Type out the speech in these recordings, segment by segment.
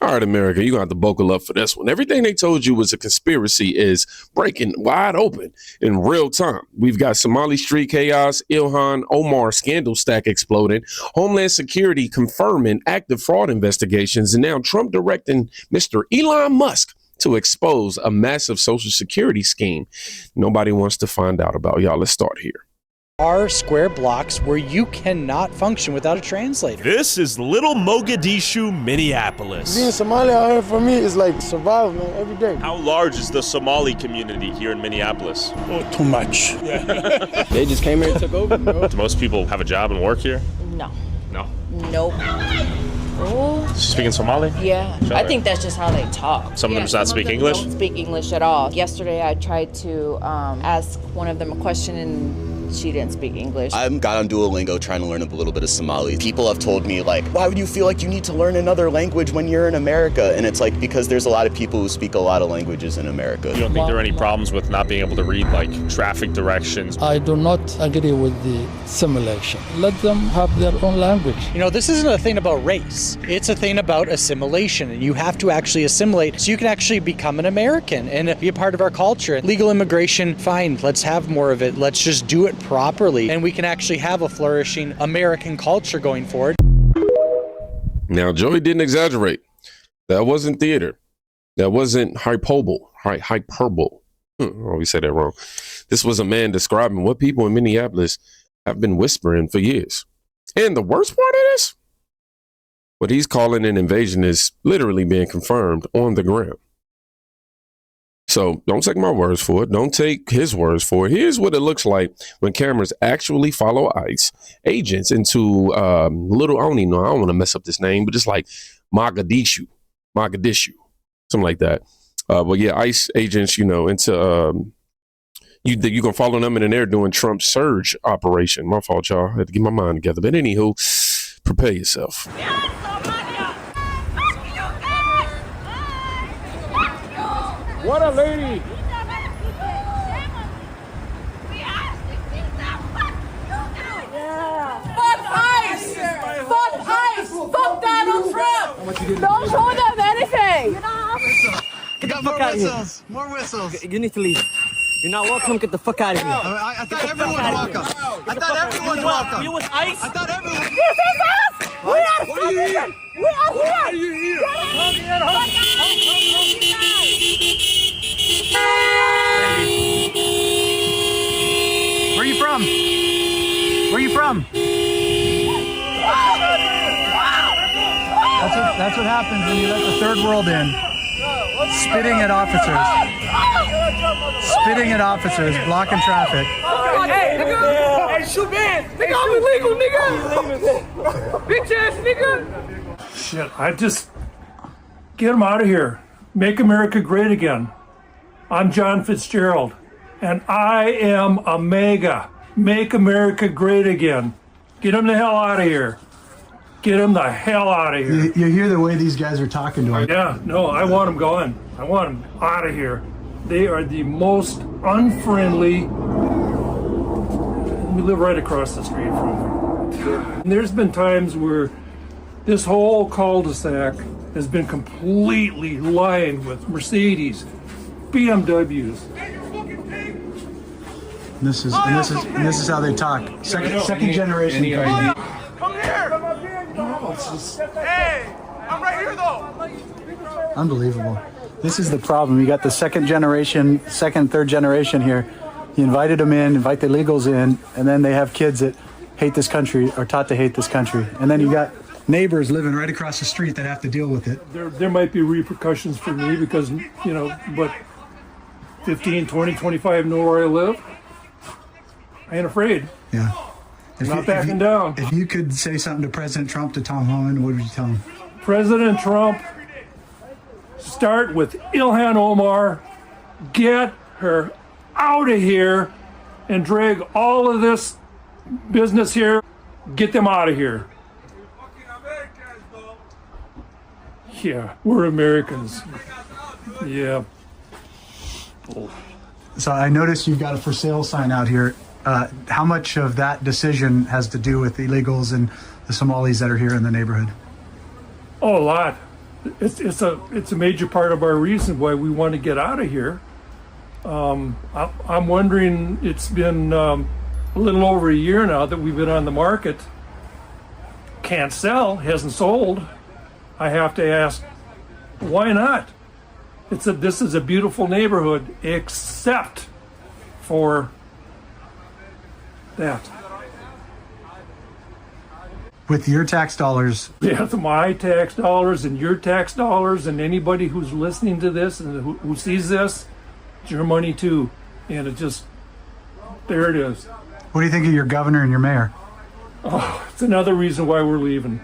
All right, America, you're going to have to buckle up for this one. Everything they told you was a conspiracy is breaking wide open in real time. We've got Somali street chaos, Ilhan Omar scandal stack exploding, Homeland Security confirming active fraud investigations, and now Trump directing Mr. Elon Musk to expose a massive Social Security scheme nobody wants to find out about. Y'all, let's start here. Are square blocks where you cannot function without a translator. This is little Mogadishu, Minneapolis. Being Somali out here for me is like survival, man, every day. How large is the Somali community here in Minneapolis? Oh, too much. Yeah. They just came here and took over, bro. Do most people have a job and work here? No. No. Nope. Oh. Speaking Somali? Yeah. Sure. I think that's just how they talk. Some of them do not speak English? Don't speak English at all. Yesterday I tried to ask one of them a question and she didn't speak English. I've got on Duolingo trying to learn a little bit of Somali. People have told me, like, why would you feel like you need to learn another language when you're in America? And it's like, because there's a lot of people who speak a lot of languages in America. You don't think there are any problems with not being able to read, like, traffic directions? I do not agree with the assimilation. Let them have their own language. You know, this isn't a thing about race. It's a thing about assimilation, and you have to actually assimilate so you can actually become an American and be a part of our culture. Legal immigration, fine, let's have more of it. Let's just do it properly, and we can actually have a flourishing American culture going forward. Now, Joey didn't exaggerate. That wasn't theater. That wasn't hyperbole. Hyperbole. I always say that wrong. This was a man describing what people in Minneapolis have been whispering for years. And the worst part of this, what he's calling an invasion is literally being confirmed on the ground. So don't take my words for it. Don't take his words for it. Here's what it looks like when cameras actually follow ICE agents into little, I don't even know, I don't want to mess up this name, but it's like Mogadishu, something like that. But yeah, ICE agents, you know, into, you can follow them and they're doing Trump's surge operation. My fault, y'all. I had to get my mind together. But anywho, prepare yourself. What a lady! Fuck ICE! Fuck Donald Trump! Don't show them anything! Get the fuck out of here. More whistles. You need to leave. You're not welcome. Get the fuck out of here. I thought everyone was welcome. I thought everyone was welcome. You was ICE? I thought everyone. This is us! We are citizens! We are here! Why are you here? Where are you from? Where are you from? That's what happens when you let the third world in. Spitting at officers. Spitting at officers, blocking traffic. Hey, nigga! Hey, shoot man! Nigga, I'm illegal, nigga! Bitch ass nigga! Shit, I just get them out of here. Make America great again. I'm John Fitzgerald, and I am a MAGA. Make America great again. Get them the hell out of here. Get them the hell out of here. You hear the way these guys are talking to him. Yeah, no, I want them gone. I want them out of here. They are the most unfriendly. We live right across the street from them. And there's been times where this whole cul-de-sac has been completely lined with Mercedes, BMWs. This is how they talk. Second generation. Come here! Hey! I'm right here though! Unbelievable. This is the problem. You got the second, third generation here. You invited them in, invite the illegals in, and then they have kids that hate this country, are taught to hate this country. And then you got neighbors living right across the street that have to deal with it. There might be repercussions for me because, you know, but 15, 20, 25 know where I live. I ain't afraid. Yeah. I'm not backing down. If you could say something to President Trump, to Tom Homan, what would you tell him? President Trump, start with Ilhan Omar, get her out of here and drag all of this business here, get them out of here. Yeah, we're Americans. Yeah. So I noticed you've got a for sale sign out here. How much of that decision has to do with the illegals and the Somalis that are here in the neighborhood? Oh, a lot. it's a major part of our reason why we want to get out of here. I'm wondering, it's been a little over a year now that we've been on the market. Can't sell, hasn't sold. I have to ask, why not? This is a beautiful neighborhood, except for that. With your tax dollars. Yeah, my tax dollars and your tax dollars, and anybody who's listening to this and who sees this, it's your money too. And it just, there it is. What do you think of your governor and your mayor? Oh, it's another reason why we're leaving.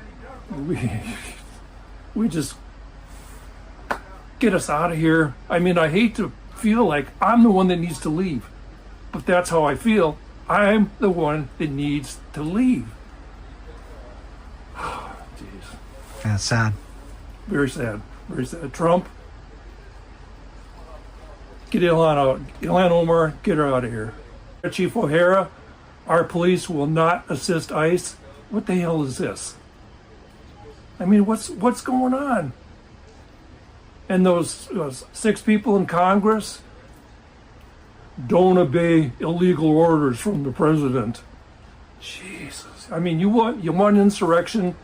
We just get us out of here. I mean, I hate to feel like I'm the one that needs to leave, but that's how I feel. I'm the one that needs to leave. Jeez. Yeah, it's sad. Very sad. Very sad. Trump, get Ilhan out. Ilhan Omar, get her out of here. Chief O'Hara, our police will not assist ICE. What the hell is this? I mean, what's going on? And those 6 people in Congress don't obey illegal orders from the president. Jesus. I mean, you want insurrection?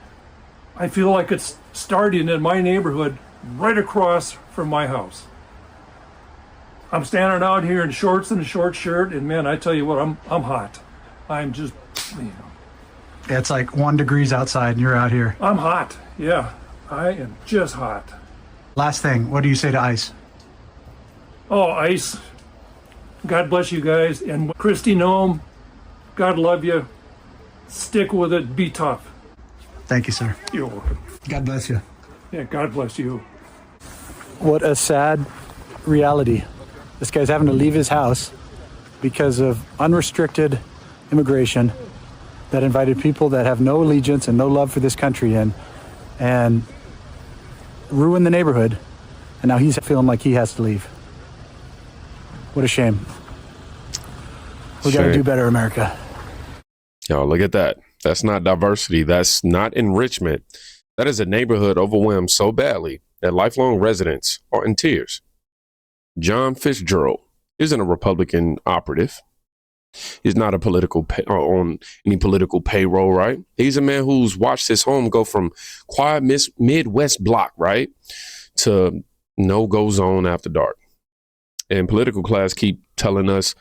I feel like it's starting in my neighborhood right across from my house. I'm standing out here in shorts and a short shirt, and man, I tell you what, I'm hot. I'm just, It's like 1 degree outside and you're out here. I'm hot. Yeah, I am just hot. Last thing, what do you say to ICE? Oh, ICE, God bless you guys. And Christy Noem, God love you. Stick with it. Be tough. Thank you, sir. You're welcome. God bless you. Yeah, God bless you. What a sad reality. This guy's having to leave his house because of unrestricted immigration that invited people that have no allegiance and no love for this country in and ruin the neighborhood. And now he's feeling like he has to leave. What a shame. We got to do better, America. Y'all, look at that. That's not diversity. That's not enrichment. That is a neighborhood overwhelmed so badly that lifelong residents are in tears. John Fitzgerald isn't a Republican operative. He's not a political on any political payroll, right? He's a man who's watched his home go from quiet Midwest block, right, to no-go zone after dark. And political class keep telling us,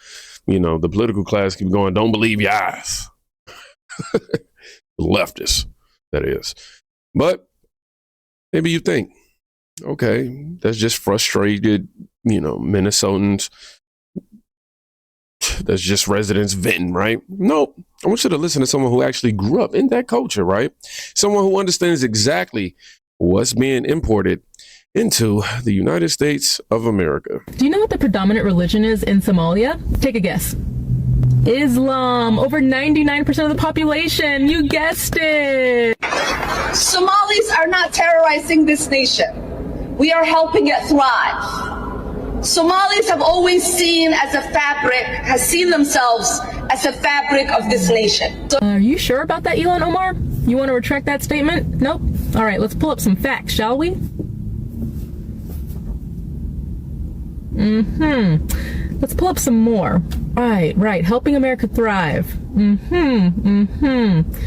the political class keep going, don't believe your eyes. Leftists, that is. But maybe you think, okay, that's just frustrated, Minnesotans. That's just residents venting, right? Nope. I want you to listen to someone who actually grew up in that culture, right? Someone who understands exactly what's being imported into the United States of America. Do you know what the predominant religion is in Somalia? Take a guess. Islam. Over 99% of the population. You guessed it. Somalis are not terrorizing this nation. We are helping it thrive. Somalis have always seen themselves as a fabric of this nation. Are you sure about that, Elon Omar? You want to retract that statement? Nope. All right, let's pull up some facts, shall we? Let's pull up some more. Right. Helping America thrive.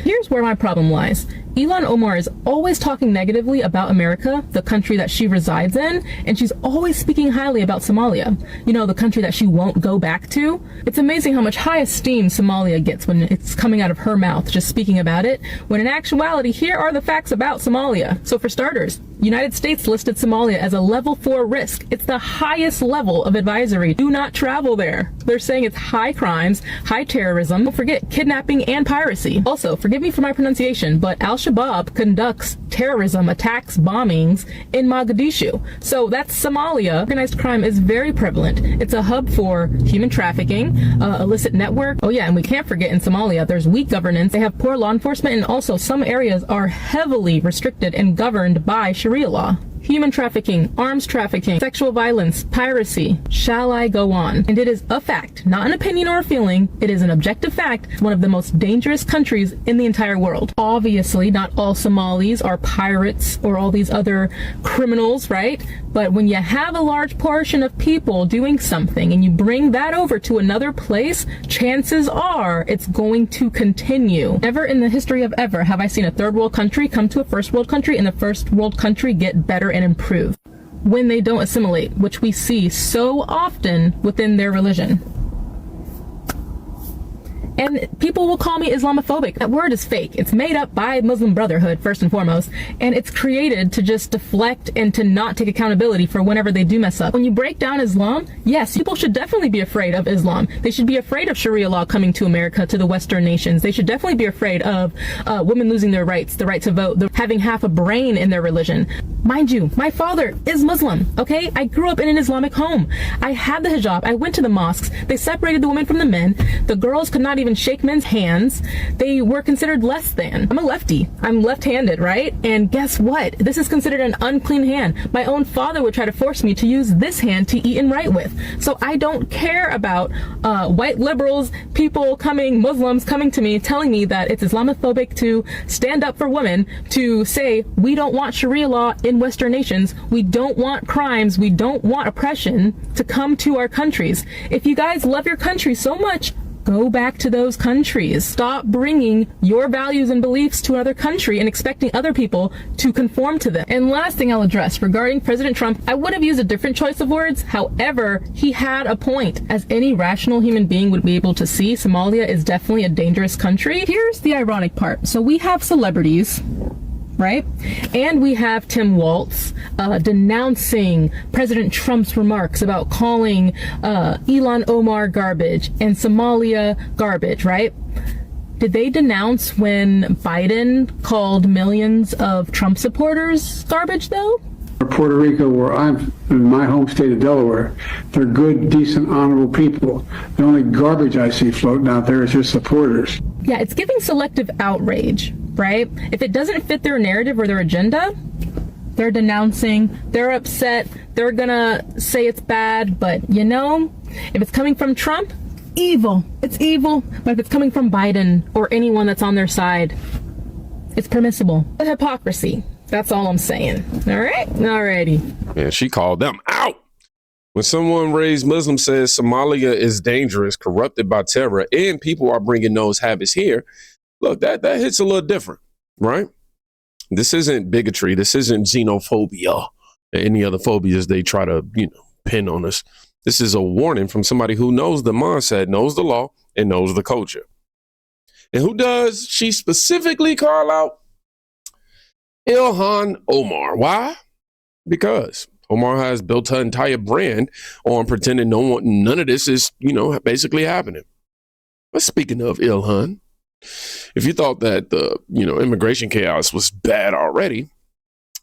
Here's where my problem lies. Ilhan Omar is always talking negatively about America, the country that she resides in, and she's always speaking highly about Somalia, the country that she won't go back to. It's amazing how much high esteem Somalia gets when it's coming out of her mouth, just speaking about it, when in actuality, here are the facts about Somalia. So for starters, United States listed Somalia as a level 4 risk. It's the highest level of advisory. Do not travel there. They're saying it's high crimes, high terrorism, don't forget kidnapping and piracy. Also, forgive me for my pronunciation, but Al-Shabaab conducts terrorism attacks, bombings in Mogadishu. So that's Somalia. Organized crime is very prevalent. It's a hub for human trafficking, illicit network. Oh yeah, and we can't forget in Somalia, there's weak governance. They have poor law enforcement, and also some areas are heavily restricted and governed by Sharia law. human trafficking, arms trafficking, sexual violence, piracy. Shall I go on? And it is a fact, not an opinion or a feeling. It is an objective fact. It's one of the most dangerous countries in the entire world. Obviously, not all Somalis are pirates or all these other criminals, right? But when you have a large portion of people doing something and you bring that over to another place, chances are it's going to continue. Never in the history of ever have I seen a third world country come to a first world country and the first world country get better and improve when they don't assimilate, which we see so often within their religion. And people will call me Islamophobic. That word is fake. It's made up by Muslim Brotherhood, first and foremost, and it's created to just deflect and to not take accountability for whenever they do mess up. When you break down Islam, yes, people should definitely be afraid of Islam. They should be afraid of Sharia law coming to America, to the Western nations. They should definitely be afraid of women losing their rights, the right to vote, having half a brain in their religion. Mind you, my father is Muslim, okay? I grew up in an Islamic home. I had the hijab. I went to the mosques. They separated the women from the men. The girls could not even shake men's hands. They were considered less than. I'm a lefty. I'm left-handed, right? And guess what? This is considered an unclean hand. My own father would try to force me to use this hand to eat and write with. So I don't care about white liberals, people coming, Muslims coming to me, telling me that it's Islamophobic to stand up for women, to say we don't want Sharia law in Western nations. We don't want crimes. We don't want oppression to come to our countries. If you guys love your country so much, go back to those countries. Stop bringing your values and beliefs to another country and expecting other people to conform to them. And last thing I'll address regarding President Trump, I would have used a different choice of words. However, he had a point. As any rational human being would be able to see, Somalia is definitely a dangerous country. Here's the ironic part. So we have celebrities, right? And we have Tim Walz denouncing President Trump's remarks about calling Elon Omar garbage and Somalia garbage, right? Did they denounce when Biden called millions of Trump supporters garbage, though? Puerto Rico, where I'm in my home state of Delaware, they're good, decent, honorable people. The only garbage I see floating out there is just supporters. Yeah, it's giving selective outrage, right? If it doesn't fit their narrative or their agenda, they're denouncing, they're upset, they're gonna say it's bad, but you know, if it's coming from Trump, evil. It's evil. But if it's coming from Biden or anyone that's on their side, it's permissible. The hypocrisy. That's all I'm saying. All right? Alrighty. Yeah, she called them out. When someone raised Muslim says Somalia is dangerous, corrupted by terror, and people are bringing those habits here, look, that hits a little different, right? This isn't bigotry. This isn't xenophobia, any other phobias they try to, pin on us. This is a warning from somebody who knows the mindset, knows the law, and knows the culture. And who does she specifically call out? Ilhan Omar. Why? Because Omar has built her entire brand on pretending none of this is, basically happening. But speaking of Ilhan, if you thought that the, immigration chaos was bad already,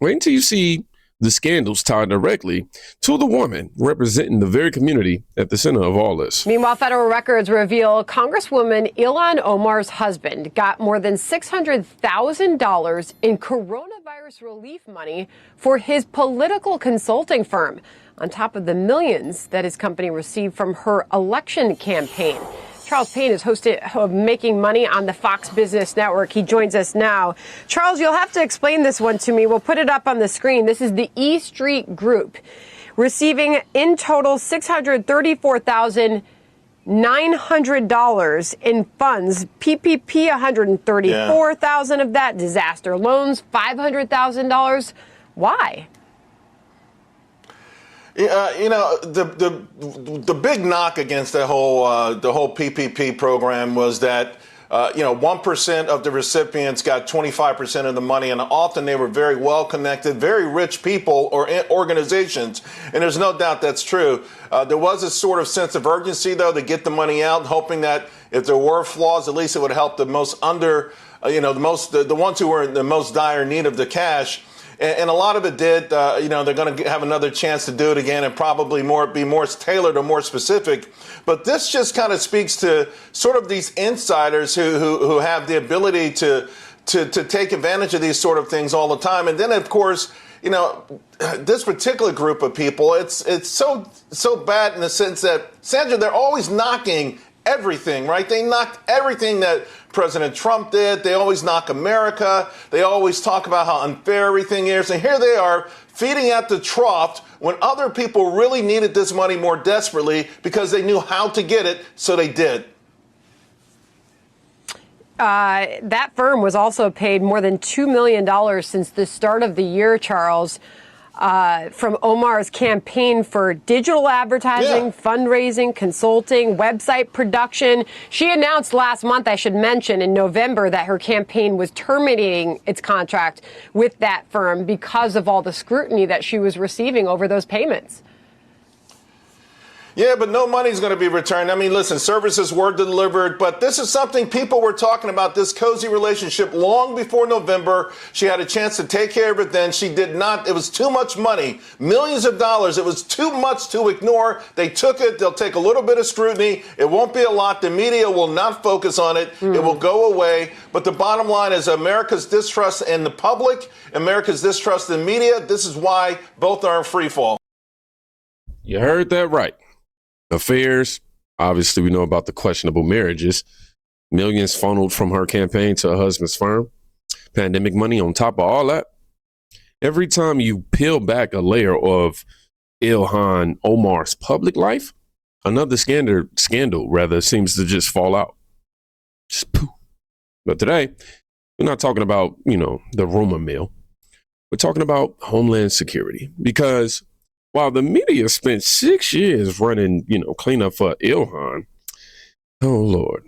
wait until you see the scandals tied directly to the woman representing the very community at the center of all this. Meanwhile, federal records reveal Congresswoman Ilhan Omar's husband got more than $600,000 in coronavirus relief money for his political consulting firm, on top of the millions that his company received from her election campaign. Charles Payne is host of Making Money on the Fox Business Network. He joins us now. Charles, you'll have to explain this one to me. We'll put it up on the screen. This is the E Street Group receiving in total $634,900 in funds. PPP, $134,000 of that. Disaster loans, $500,000. Why? The big knock against the whole PPP program was that 1% of the recipients got 25% of the money, and often they were very well connected, very rich people or organizations, and there's no doubt that's true. There was a sort of sense of urgency, though, to get the money out, hoping that if there were flaws, at least it would help the most the ones who were in the most dire need of the cash. And a lot of it did, they're going to have another chance to do it again and probably be more tailored or more specific. But this just kind of speaks to sort of these insiders who have the ability to take advantage of these sort of things all the time. And then, of course, this particular group of people, it's so bad in the sense that, Sandra, they're always knocking everything, right? They knocked everything that President Trump did. They always knock America. They always talk about how unfair everything is. And here they are feeding at the trough when other people really needed this money more desperately because they knew how to get it, so they did. That firm was also paid more than $2 million since the start of the year, Charles, from Omar's campaign for digital advertising, fundraising, consulting, website production. She announced last month, I should mention, in November, that her campaign was terminating its contract with that firm because of all the scrutiny that she was receiving over those payments. Yeah, but no money's going to be returned. I mean, listen, services were delivered, but this is something people were talking about, this cozy relationship, long before November. She had a chance to take care of it then. She did not. It was too much money, millions of dollars. It was too much to ignore. They took it. They'll take a little bit of scrutiny. It won't be a lot. The media will not focus on it. It will go away. But the bottom line is America's distrust in the public, America's distrust in media. This is why both are in free fall. You heard that right. Affairs, obviously we know about the questionable marriages, millions funneled from her campaign to her husband's firm, pandemic money on top of all that. Every time you peel back a layer of Ilhan Omar's public life, another scandal seems to just fall out. Just poof. But today, we're not talking about, the rumor mill. We're talking about Homeland Security, because while the media spent 6 years running, cleanup for Ilhan, oh, Lord,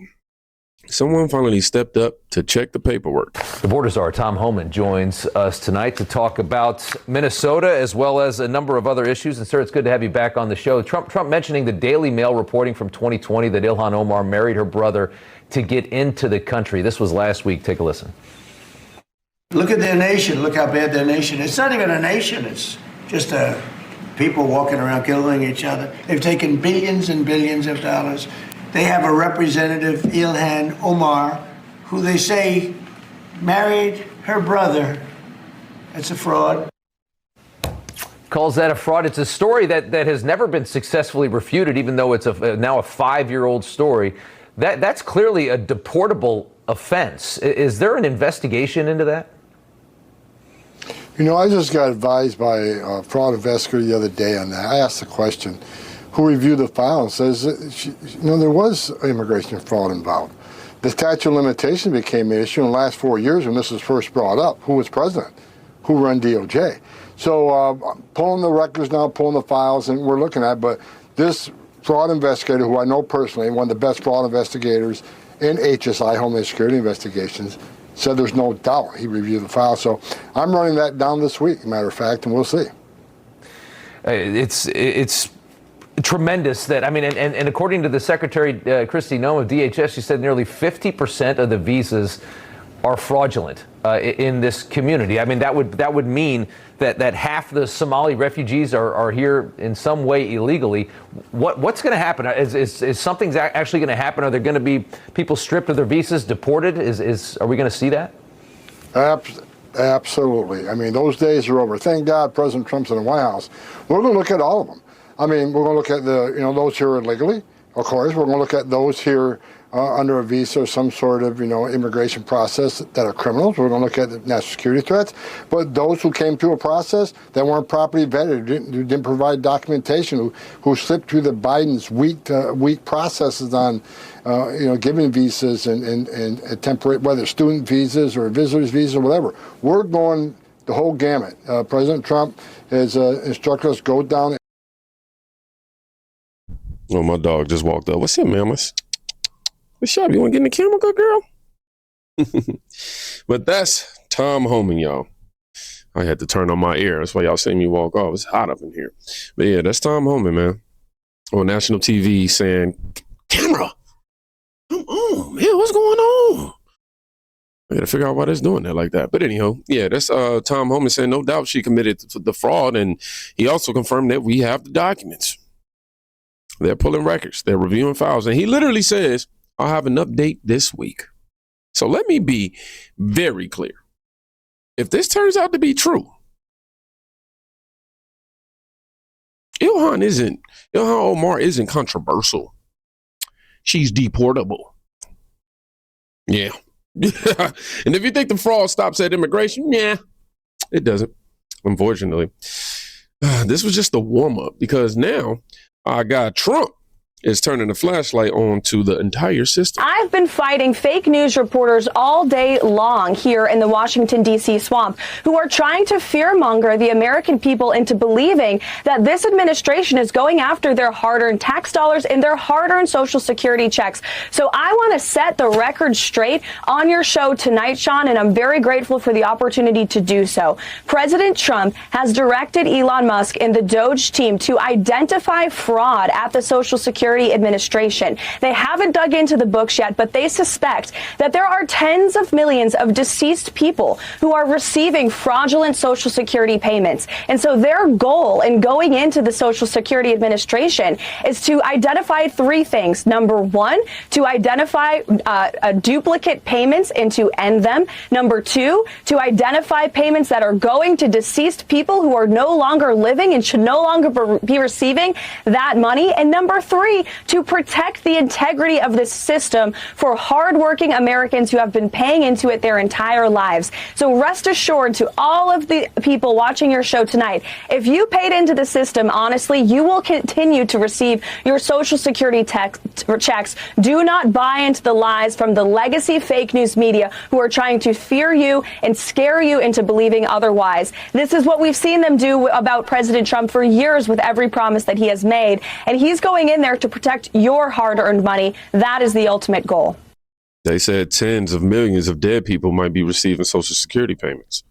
someone finally stepped up to check the paperwork. The border czar Tom Homan joins us tonight to talk about Minnesota as well as a number of other issues. And, sir, it's good to have you back on the show. Trump mentioning the Daily Mail reporting from 2020 that Ilhan Omar married her brother to get into the country. This was last week. Take a listen. Look at their nation. Look how bad their nation is. It's not even a nation. It's just people walking around killing each other. They've taken billions and billions of dollars. They have a representative, Ilhan Omar, who they say married her brother. That's a fraud. Calls that a fraud. It's a story that has never been successfully refuted, even though it's now a 5-year-old story. That's clearly a deportable offense. Is there an investigation into that? I just got advised by a fraud investigator the other day on that. I asked the question, who reviewed the file, and says, there was immigration fraud involved. The statute of limitations became an issue in the last 4 years when this was first brought up. Who was president? Who ran DOJ? So pulling the records now, pulling the files, and we're looking at, but this fraud investigator, who I know personally, one of the best fraud investigators in HSI, Homeland Security Investigations, said there's no doubt he reviewed the file. So I'm running that down this week, matter of fact, and we'll see. It's tremendous that, and according to the Secretary, Kristi Noem of DHS, she said nearly 50% of the visas are fraudulent in this community. That would mean that half the Somali refugees are here in some way illegally. What's going to happen? Is something actually going to happen? Are there going to be people stripped of their visas, deported? Are we going to see that? Absolutely. Those days are over. Thank God President Trump's in the White House. We're going to look at all of them. We're going to look at those here illegally. Of course, we're going to look at those here under a visa or some sort of, immigration process that are criminals. We're going to look at the national security threats. But those who came through a process that weren't properly vetted, who didn't provide documentation, who slipped through the Biden's weak processes on, giving visas and temporary, whether student visas or visitors visas or whatever. We're going the whole gamut. President Trump has instructed us go down. Oh, my dog just walked up. What's up, man? What's up? You want to get in the camera, good girl? But that's Tom Homan, y'all. I had to turn on my ear. That's why y'all see me walk off. It's hot up in here. But yeah, that's Tom Homan, man. On national TV saying, camera, come on, man, what's going on? I got to figure out why that's doing that like that. But anyhow, yeah, that's Tom Homan saying no doubt she committed the fraud. And he also confirmed that we have the documents. They're pulling records. They're reviewing files. And he literally says, I'll have an update this week. So let me be very clear. If this turns out to be true, Ilhan Omar isn't controversial. She's deportable. Yeah. And if you think the fraud stops at immigration, yeah, it doesn't, unfortunately. This was just a warm-up because now our guy Trump is turning the flashlight on to the entire system. I've been fighting fake news reporters all day long here in the Washington, D.C. swamp who are trying to fearmonger the American people into believing that this administration is going after their hard-earned tax dollars and their hard-earned Social Security checks. So I want to set the record straight on your show tonight, Sean, and I'm very grateful for the opportunity to do so. President Trump has directed Elon Musk and the Doge team to identify fraud at the Social Security Administration. They haven't dug into the books yet, but they suspect that there are tens of millions of deceased people who are receiving fraudulent Social Security payments. And so their goal in going into the Social Security Administration is to identify three things. Number one, to identify duplicate payments and to end them. Number two, to identify payments that are going to deceased people who are no longer living and should no longer be receiving that money. And number three, to protect the integrity of this system for hardworking Americans who have been paying into it their entire lives. So rest assured to all of the people watching your show tonight, if you paid into the system, honestly, you will continue to receive your Social Security checks. Do not buy into the lies from the legacy fake news media who are trying to fear you and scare you into believing otherwise. This is what we've seen them do about President Trump for years with every promise that he has made. And he's going in there to protect your hard-earned money. That is the ultimate goal. They said tens of millions of dead people might be receiving Social Security payments.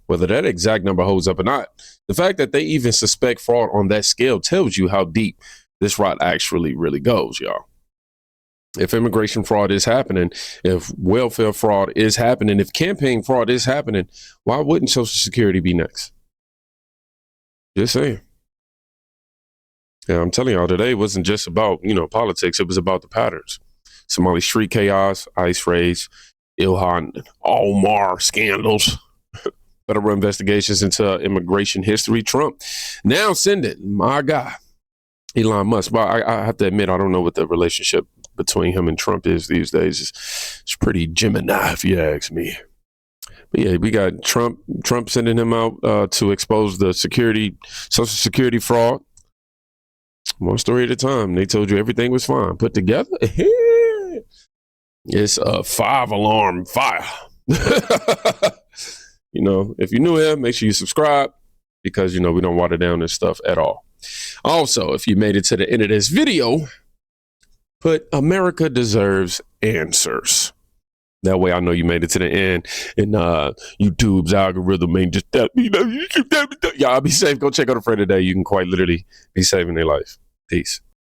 Whether that exact number holds up or not, the fact that they even suspect fraud on that scale tells you how deep this rot actually really goes, y'all. If immigration fraud is happening, if welfare fraud is happening, if campaign fraud is happening, why wouldn't Social Security be next? Just saying. Yeah, I'm telling y'all, today wasn't just about, politics. It was about the patterns. Somali street chaos, ICE raids, Ilhan Omar scandals, federal investigations into immigration history. Trump now sending my guy, Elon Musk. But I have to admit, I don't know what the relationship between him and Trump is these days. It's pretty Gemini, if you ask me. But yeah, we got Trump sending him out to expose the Social Security fraud. One story at a time. They told you everything was fine. Put together, it's a 5-alarm fire. If you're new here, make sure you subscribe because, we don't water down this stuff at all. Also, if you made it to the end of this video, put America deserves answers. That way I know you made it to the end and YouTube's algorithm ain't just that, y'all be safe. Go check out a friend today. You can quite literally be saving their life. Peace.